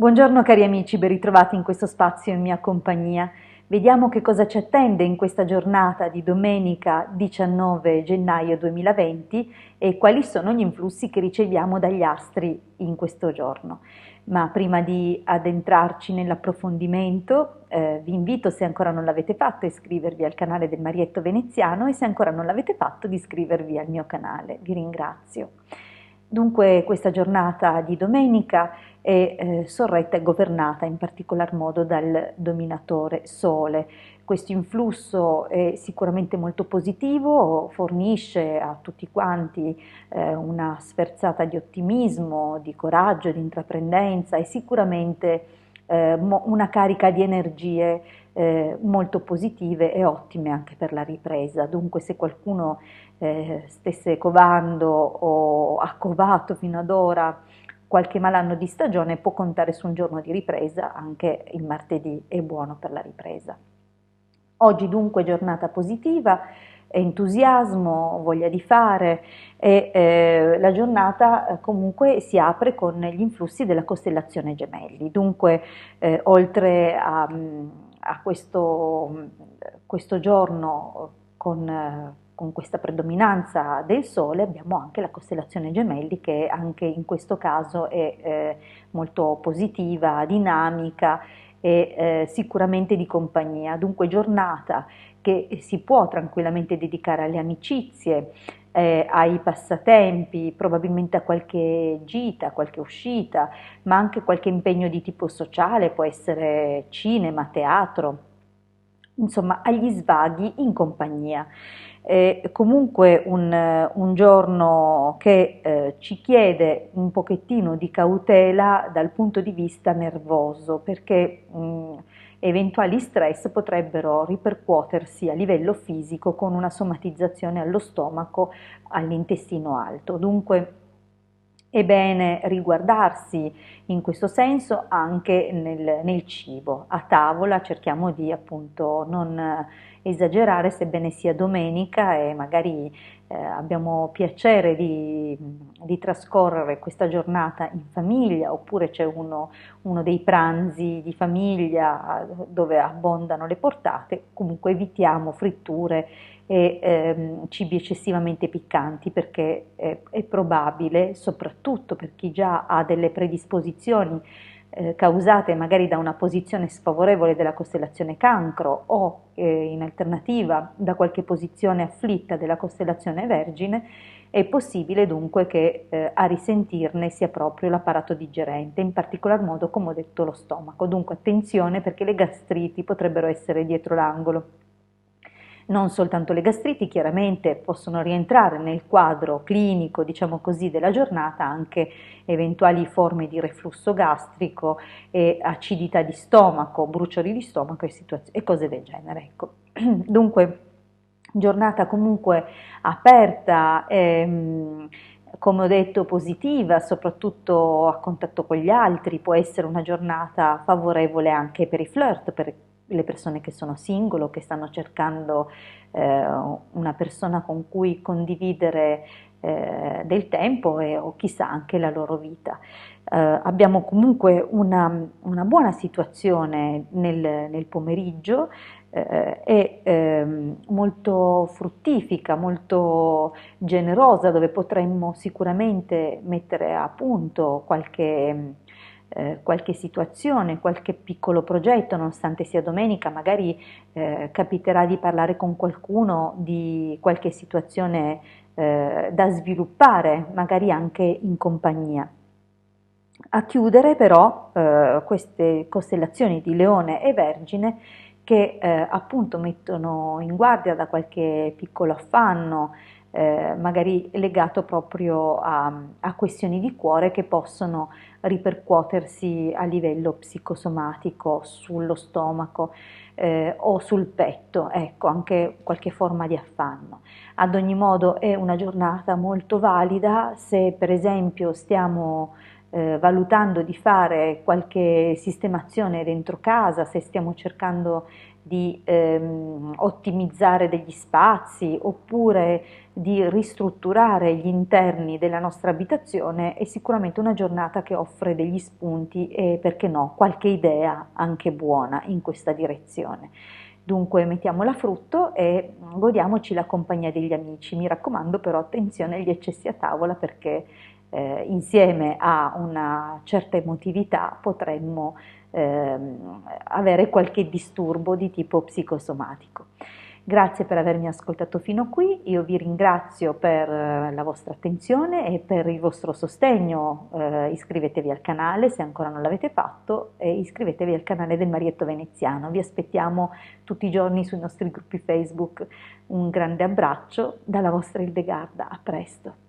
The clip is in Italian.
Buongiorno cari amici, ben ritrovati in questo spazio in mia compagnia. Vediamo che cosa ci attende in questa giornata di domenica 19 gennaio 2020 e quali sono gli influssi che riceviamo dagli astri in questo giorno. Ma prima di addentrarci nell'approfondimento, vi invito, se ancora non l'avete fatto, a iscrivervi al canale del Marietto Veneziano e se ancora non l'avete fatto, di iscrivervi al mio canale. Vi ringrazio. Dunque, questa giornata di domenica è sorretta e governata in particolar modo dal dominatore Sole. Questo influsso è sicuramente molto positivo, fornisce a tutti quanti una sferzata di ottimismo, di coraggio, di intraprendenza e sicuramente una carica di energie molto positive e ottime anche per la ripresa. Dunque, se qualcuno stesse covando o ha covato fino ad ora qualche malanno di stagione, può contare su un giorno di ripresa. Anche il martedì è buono per la ripresa. Oggi dunque giornata positiva, entusiasmo, voglia di fare e la giornata comunque si apre con gli influssi della costellazione Gemelli. Dunque oltre a questo giorno con questa predominanza del Sole, abbiamo anche la costellazione Gemelli, che anche in questo caso è molto positiva, dinamica e sicuramente di compagnia. Dunque giornata che si può tranquillamente dedicare alle amicizie, ai passatempi, probabilmente a qualche gita, qualche uscita, ma anche qualche impegno di tipo sociale, può essere cinema, teatro, insomma agli svaghi in compagnia. Comunque un giorno che ci chiede un pochettino di cautela dal punto di vista nervoso, perché eventuali stress potrebbero ripercuotersi a livello fisico con una somatizzazione allo stomaco, all'intestino alto. Dunque è bene riguardarsi in questo senso anche nel cibo. A tavola cerchiamo di appunto non esagerare, sebbene sia domenica e magari abbiamo piacere di trascorrere questa giornata in famiglia, oppure c'è uno dei pranzi di famiglia dove abbondano le portate. Comunque evitiamo fritture e cibi eccessivamente piccanti, perché è probabile, soprattutto per chi già ha delle predisposizioni causate magari da una posizione sfavorevole della costellazione Cancro o in alternativa da qualche posizione afflitta della costellazione Vergine, è possibile dunque che a risentirne sia proprio l'apparato digerente, in particolar modo, come ho detto, lo stomaco. Dunque attenzione, perché le gastriti potrebbero essere dietro l'angolo. Non soltanto le gastriti, chiaramente possono rientrare nel quadro clinico, diciamo così, della giornata anche eventuali forme di reflusso gastrico e acidità di stomaco, bruciori di stomaco e cose del genere. Ecco. Dunque, giornata comunque aperta, come ho detto positiva, soprattutto a contatto con gli altri. Può essere una giornata favorevole anche per i flirt, per le persone che sono single o che stanno cercando una persona con cui condividere del tempo o chissà anche la loro vita. Abbiamo comunque una buona situazione nel pomeriggio, è molto fruttifica, molto generosa, dove potremmo sicuramente mettere a punto qualche situazione, qualche piccolo progetto. Nonostante sia domenica, magari capiterà di parlare con qualcuno di qualche situazione da sviluppare, magari anche in compagnia. A chiudere però queste costellazioni di Leone e Vergine, che appunto mettono in guardia da qualche piccolo affanno, magari legato proprio a questioni di cuore che possono ripercuotersi a livello psicosomatico sullo stomaco o sul petto, ecco, anche qualche forma di affanno. Ad ogni modo è una giornata molto valida se per esempio stiamo valutando di fare qualche sistemazione dentro casa, se stiamo cercando di ottimizzare degli spazi oppure di ristrutturare gli interni della nostra abitazione, è sicuramente una giornata che offre degli spunti e, perché no, qualche idea anche buona in questa direzione. Dunque mettiamola a frutto e godiamoci la compagnia degli amici. Mi raccomando però attenzione agli eccessi a tavola, perché insieme a una certa emotività potremmo avere qualche disturbo di tipo psicosomatico. Grazie per avermi ascoltato fino qui, io vi ringrazio per la vostra attenzione e per il vostro sostegno. Iscrivetevi al canale se ancora non l'avete fatto e iscrivetevi al canale del Marietto Veneziano. Vi aspettiamo tutti i giorni sui nostri gruppi Facebook. Un grande abbraccio dalla vostra Hildegarda, a presto.